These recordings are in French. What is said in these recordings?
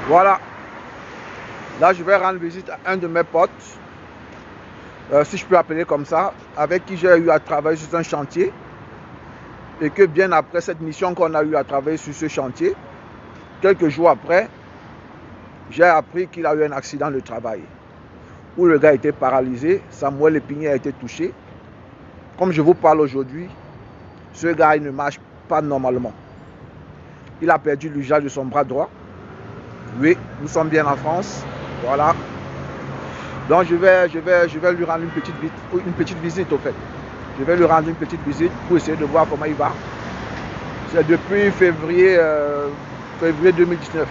Voilà. Là, je vais rendre visite à un de mes potes, si je peux appeler comme ça, avec qui j'ai eu à travailler sur un chantier. Et que bien après cette mission qu'on a eu à travailler sur ce chantier, quelques jours après, j'ai appris qu'il a eu un accident de travail où le gars était paralysé, Samuel Épinier a été touché. Comme je vous parle aujourd'hui, ce gars il ne marche pas normalement. Il a perdu l'usage de son bras droit. Oui, nous sommes bien en France. Voilà. Donc je vais lui rendre une petite visite au fait. Je vais lui rendre une petite visite pour essayer de voir comment il va. C'est depuis février 2019.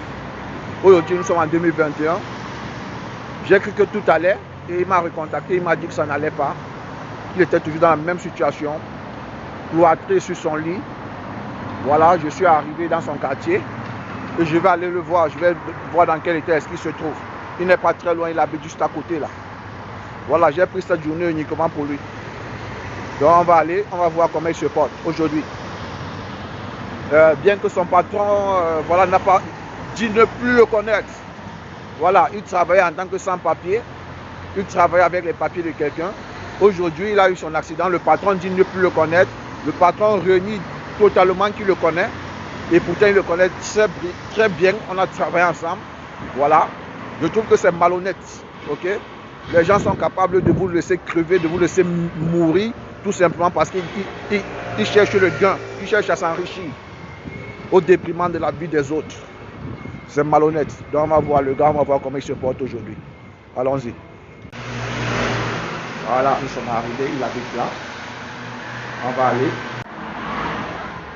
Aujourd'hui, nous sommes en 2021. J'ai cru que tout allait et il m'a recontacté. Il m'a dit que ça n'allait pas. Il était toujours dans la même situation, cloîtré sur son lit. Voilà, je suis arrivé dans son quartier et je vais aller le voir. Je vais voir dans quel état est-ce qu'il se trouve. Il n'est pas très loin, il habite juste à côté là. Voilà, j'ai pris cette journée uniquement pour lui. Donc on va aller, on va voir comment il se porte aujourd'hui. Bien que son patron voilà, n'a pas dit ne plus le connaître. Voilà, il travaillait en tant que sans-papier. Il travaillait avec les papiers de quelqu'un. Aujourd'hui, il a eu son accident. Le patron dit ne plus le connaître. Le patron renie totalement qu'il le connaît. Et pourtant, il le connaît très bien. On a travaillé ensemble. Voilà. Je trouve que c'est malhonnête. Ok? Les gens sont capables de vous laisser crever, de vous laisser mourir, tout simplement parce qu'ils cherchent le gain. Ils cherchent à s'enrichir au déprimant de la vie des autres. C'est malhonnête. Donc on va voir le gars, on va voir comment il se porte aujourd'hui. Allons-y. Voilà, nous sommes arrivés, il habite là. On va aller.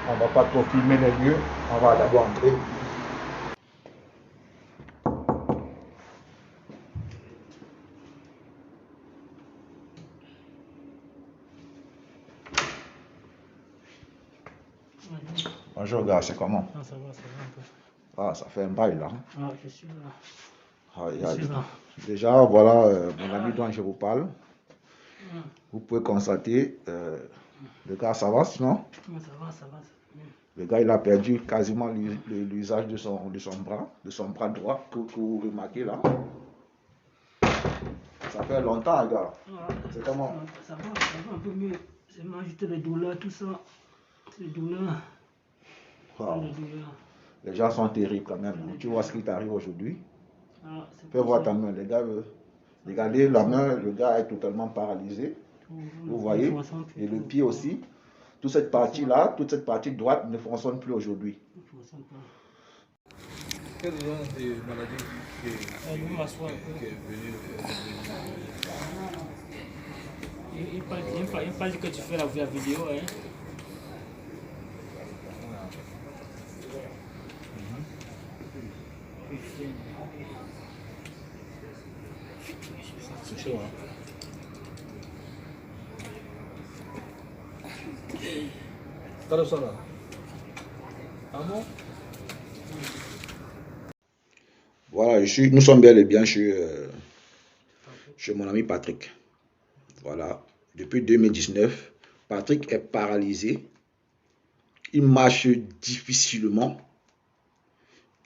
On ne va pas trop filmer les lieux. On va d'abord entrer. Bonjour gars, c'est comment? Ah, ça va un peu. Ah, ça fait un bail là. Ah, je suis là. Ah, Je suis là. déjà, voilà mon ami dont je vous parle. Vous pouvez constater, le gars, ça va sinon? Ça va. Le gars, il a perdu quasiment l'usage de son bras droit, que vous remarquez là. Ça fait longtemps, gars. C'est comment? Ça va un peu mieux. C'est juste les douleurs, tout ça. Les douleurs. Wow. Les douleurs. Les gens sont terribles quand même. Tu vois ce qui t'arrive aujourd'hui? Ah, Fais voir ta main, les gars. Regardez la main, le gars est totalement paralysé. Vous voyez? Et le pied aussi. Toute cette partie-là, toute cette partie droite ne fonctionne plus aujourd'hui. Quelle genre de maladie qui est venue? Il parle que tu fais la vidéo, hein? C'est chaud, hein? T'as le sang là? Ah bon? Voilà, nous sommes bel et bien chez mon ami Patrick. Voilà, depuis 2019, Patrick est paralysé. Il marche difficilement.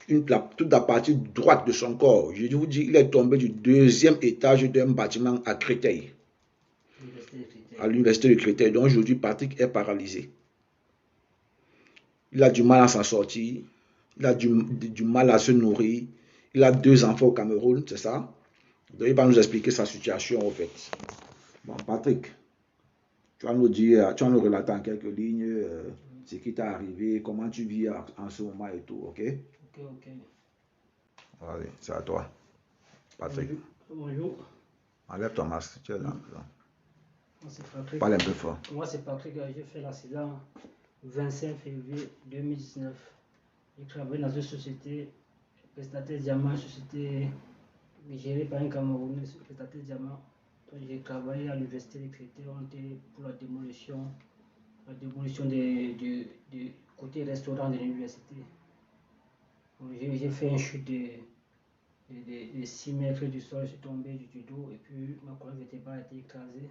Toute la partie droite de son corps, je vous dis, il est tombé du deuxième étage d'un bâtiment à Créteil. À l'université de Créteil. Donc aujourd'hui, Patrick est paralysé. Il a du mal à s'en sortir. Il a du mal à se nourrir. Il a 2 enfants au Cameroun, c'est ça? Donc il va nous expliquer sa situation au fait. Bon, Patrick, tu vas nous dire, tu vas nous relater en quelques lignes ce qui t'est arrivé, comment tu vis en ce moment et tout, ok? Ok. Allez, c'est à toi. Patrick. Bonjour. Enlève ton masque, tu es là. Parle un peu fort. Moi, c'est Patrick, j'ai fait l'accident le 25 février 2019. J'ai travaillé dans une société, prestataire diamant, société gérée par un Camerounais, prestataire diamant. J'ai travaillé à l'université de Créteil, on était pour la démolition du côté restaurant de l'université. J'ai fait une chute de 6 mètres du sol, je suis tombé du dos et puis ma colonne vertébrale a été écrasée.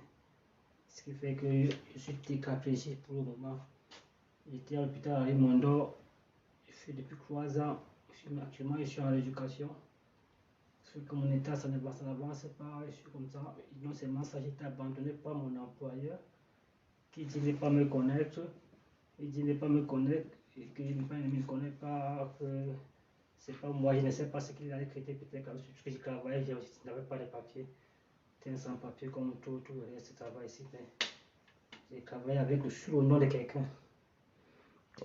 Ce qui fait que je suis tétraplégique pour le moment. J'étais à l'hôpital à Rimondo depuis 3 ans. Actuellement, je suis en rééducation. Parce que mon état, ça n'avance pas, je suis comme ça. Non seulement ça, j'ai été abandonné par mon employeur, qui dit ne pas me connaître. Il dit ne pas me connaître, et qu'il ne me connaît pas, que c'est pas moi, je ne sais pas ce qu'il a écrit, peut-être parce que je travaillais, je n'avais pas de papier. J'étais sans papier comme tout le reste du travail ici. J'ai travaillé sur le nom de quelqu'un.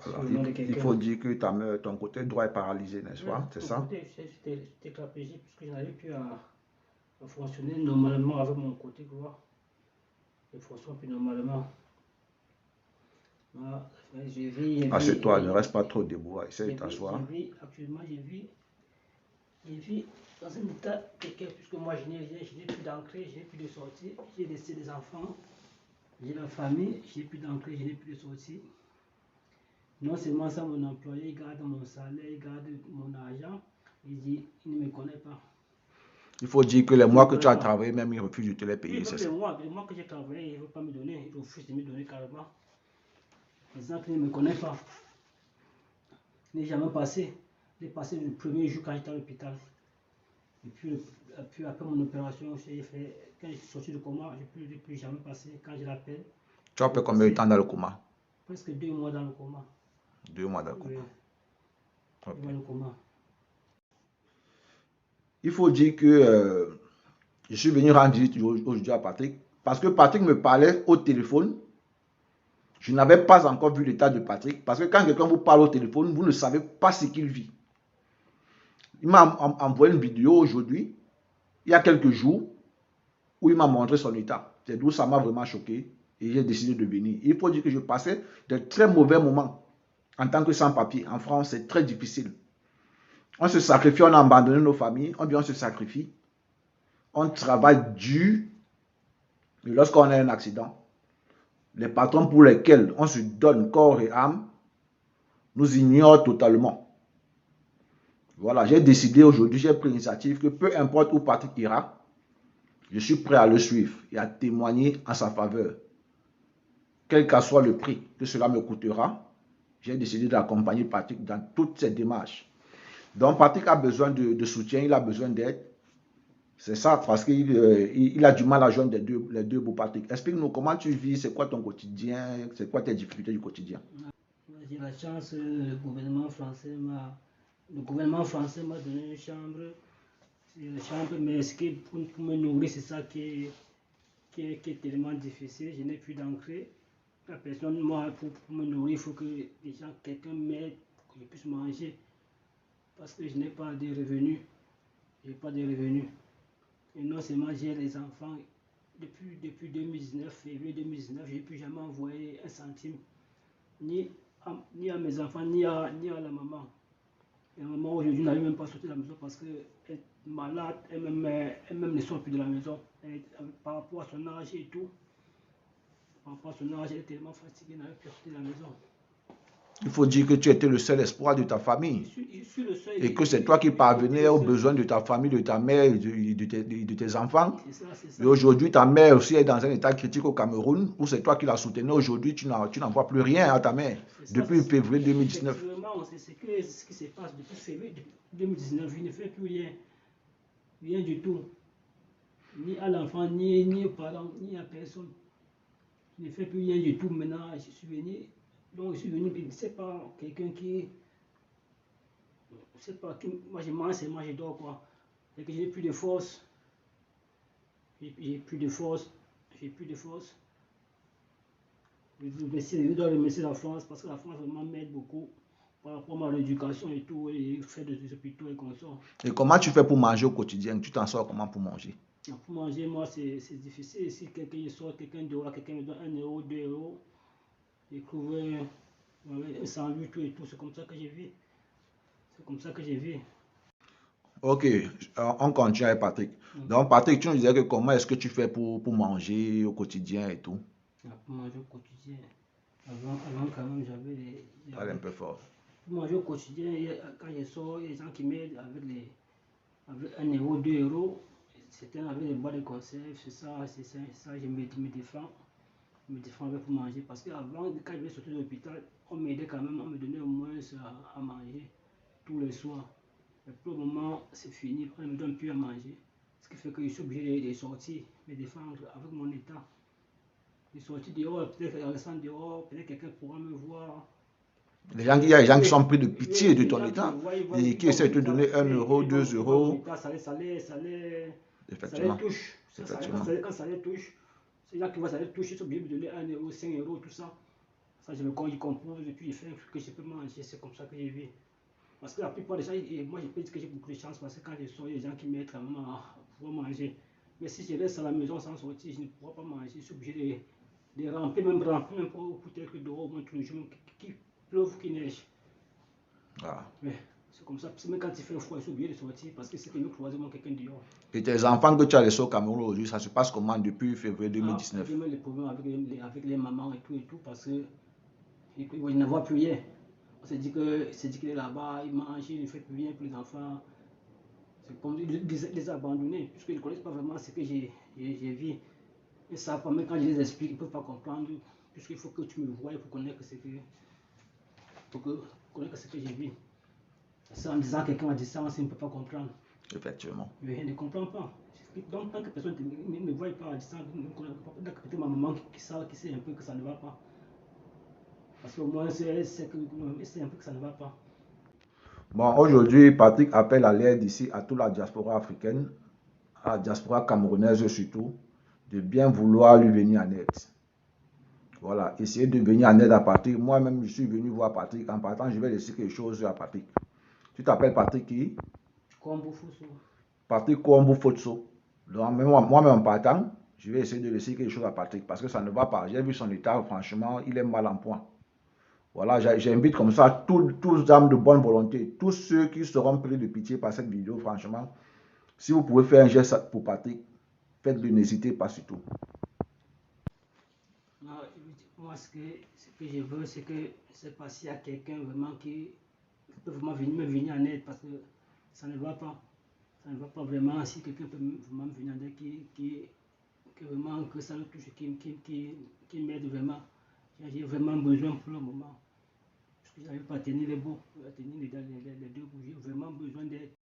Voilà. Il faut dire que ton côté droit est paralysé, n'est-ce pas? C'est ça? J'étais tétraplégique parce que je n'arrivais plus à fonctionner normalement avec mon côté droit. Je ne fonctionne plus normalement. Assieds-toi, ne reste pas trop debout, essaye de t'asseoir. Actuellement, je vis dans un état précaire puisque moi je n'ai rien, je n'ai plus d'entrée, je n'ai plus de sortie, j'ai laissé des enfants, j'ai la famille, je n'ai plus d'entrée, je n'ai plus de sortie. Non seulement ça, mon employé il garde mon salaire, il garde mon argent, il dit il ne me connaît pas. Il faut dire que les mois que tu as travaillé, même il refuse de te les payer. Oui, les mois que j'ai travaillé, il ne veut pas me donner, il refuse de me donner carrément. Les gens qui ne me connaissent pas. Je n'ai jamais passé. J'ai passé le premier jour quand j'étais à l'hôpital. Et puis après mon opération, quand je suis sorti du coma, je ne plus jamais passé. Quand je l'appelle. Tu as fait combien de temps dans le coma? Presque 2 mois dans le coma. 2 mois dans le coma. Oui. Okay. 2 mois dans le coma. Il faut dire que je suis venu rendre visite aujourd'hui à Patrick parce que Patrick me parlait au téléphone. Je n'avais pas encore vu l'état de Patrick parce que quand quelqu'un vous parle au téléphone, vous ne savez pas ce qu'il vit. Il m'a envoyé une vidéo aujourd'hui, il y a quelques jours, où il m'a montré son état. C'est d'où ça m'a vraiment choqué et j'ai décidé de venir. Il faut dire que je passais de très mauvais moments en tant que sans-papier. En France, c'est très difficile. On se sacrifie, on a abandonné nos familles, on se sacrifie. On travaille dur. Et lorsqu'on a un accident, les patrons pour lesquels on se donne corps et âme nous ignorent totalement. Voilà, j'ai décidé aujourd'hui, j'ai pris l'initiative que peu importe où Patrick ira, je suis prêt à le suivre et à témoigner en sa faveur. Quel qu'en soit le prix que cela me coûtera, j'ai décidé d'accompagner Patrick dans toutes ses démarches. Donc Patrick a besoin de soutien, il a besoin d'aide. C'est ça, parce qu'il a du mal à joindre les deux pour Patrick. Explique-nous comment tu vis, c'est quoi ton quotidien, c'est quoi tes difficultés du quotidien. J'ai la chance, le gouvernement français m'a donné une chambre. Mais ce qui pour me nourrir, c'est ça qui est tellement difficile. Je n'ai plus d'entrée. La personne, moi, pour me nourrir, il faut que quelqu'un m'aide pour que je puisse manger. Parce que je n'ai pas de revenus. Je n'ai pas de revenus. Et non seulement j'ai les enfants, depuis 2019, février 2019, je n'ai plus jamais envoyé un centime, ni à mes enfants, ni à la maman. La maman aujourd'hui n'arrive même pas à sortir de la maison parce qu'elle est malade, elle-même ne sort plus de la maison. Par rapport à son âge et tout, par rapport à son âge, elle est tellement fatiguée, elle n'arrive plus à sortir de la maison. Il faut dire que tu étais le seul espoir de ta famille. Je suis le seul. Et que c'est toi qui parvenais aux besoins de ta famille, de ta mère et de tes enfants. C'est ça. Et aujourd'hui, ta mère aussi est dans un état critique au Cameroun, où c'est toi qui la soutenais. Aujourd'hui, tu n'en vois plus rien à ta mère. Depuis février 2019. Effectivement, c'est ce qui se passe depuis février 2019. Je ne fais plus rien. Rien du tout. Ni à l'enfant, ni aux parents, ni à personne. Je ne fais plus rien du tout. Maintenant, je suis venu. Donc, je suis venu, c'est pas quelqu'un qui. C'est pas qui. Moi, je mange, c'est moi, je dors quoi. C'est que j'ai plus de force. J'ai plus de force. Je dois remercier la France parce que la France vraiment m'aide beaucoup par rapport à l'éducation et tout, et faire des hôpitaux et comme ça. Et comment tu fais pour manger au quotidien? Tu t'en sors comment pour manger? Pour manger, moi, c'est difficile. Si quelqu'un sort, quelqu'un dehors, quelqu'un me donne 1 euro, 2 euros, j'ai trouvé un sandwich et tout, c'est comme ça que j'ai vu. Ok, on continue avec Patrick. Donc Patrick, tu nous disais que comment est-ce que tu fais pour manger au quotidien et tout? Pour manger au quotidien, avant quand même j'avais Parle un peu fort. Pour manger au quotidien, quand je sors, il y a des gens qui m'aident avec 1 euro, 2 euros. Certains avec des boîtes de conserve, c'est ça, je me défends. Je me défends avec pour manger. Parce qu'avant, quand je vais sortir de l'hôpital, on m'aidait quand même, on me donnait au moins à manger tous les soirs. Mais pour le moment, c'est fini. On ne me donne plus à manger. Ce qui fait que je suis obligé de sortir, me défendre avec mon état. De sortir dehors, peut-être en restant dehors, peut-être quelqu'un pourra me voir. Il y a des gens qui sont pris de pitié Oui, de les ton gens qui me état voient, et qui essaient de te donner 1 euro, 2 ils voient mon euros. état, ça Effectivement. les touche. Effectivement. Quand ça les touche, ces gens qui voient ça les touche, ils sont obligés de me donner 1 euro, 5 euros, tout ça. Ça, je comprends, et puis je fais ce que je peux manger, c'est comme ça que je vis. Parce que la plupart des gens, moi je peux dire que j'ai beaucoup de chance parce que quand je sors, il y a des gens qui m'aident vraiment à pouvoir manger. Mais si je reste à la maison sans sortir, je ne pourrai pas manger. Je suis obligé de ramper, même pour peut-être dehors, au moins tous les jours, qu'il pleuve, qu'il neige. Ah. Mais c'est comme ça, même quand il fait froid, je suis obligé de sortir parce que c'est que nous croisons quelqu'un dehors. Et tes enfants que tu as laissés au Cameroun aujourd'hui, ça se passe comment depuis février 2019? J'ai même les problèmes avec les mamans et tout parce que je ne vois plus rien. On s'est dit qu'il est là-bas, il mange, il ne fait plus rien pour les enfants. C'est comme les abandonner, puisqu'ils ne connaissent pas vraiment ce que j'ai vu. Ils ne savent pas, même quand je les explique, ils ne peuvent pas comprendre, puisqu'il faut que tu me vois pour connaître ce que j'ai vu. C'est en disant quelqu'un à distance, il ne peut pas comprendre. Effectivement. Mais il ne comprend pas. Donc, tant que personne ne me voit pas à distance, peut-être ma maman qui sait un peu que ça ne va pas. Parce qu'au moins, c'est un peu que ça ne va pas. Bon, aujourd'hui, Patrick appelle à l'aide ici à toute la diaspora africaine, à la diaspora camerounaise surtout, de bien vouloir lui venir en aide. Voilà, essayer de venir en aide à Patrick. Moi-même, je suis venu voir Patrick. En partant, je vais laisser quelque chose à Patrick. Tu t'appelles Patrick qui? Patrick Kouambou Fotso. Donc, moi-même en partant, je vais essayer de laisser quelque chose à Patrick parce que ça ne va pas. J'ai vu son état, franchement, il est mal en point. Voilà, j'invite comme ça tous âmes de bonne volonté, tous ceux qui seront pris de pitié par cette vidéo, franchement. Si vous pouvez faire un geste pour Patrick, faites-le, n'hésitez pas surtout. Moi, ce que je veux, c'est que c'est pas s'il y a quelqu'un vraiment qui peut vraiment me venir en aide parce que ça ne va pas. Ça ne va pas vraiment. Si quelqu'un peut vraiment me venir en aide, que vraiment que ça me touche, qui m'aide vraiment. J'ai vraiment besoin pour le moment. Parce que je n'arrive pas à tenir les bouts, à tenir les deux bouts. J'ai vraiment besoin d'aide.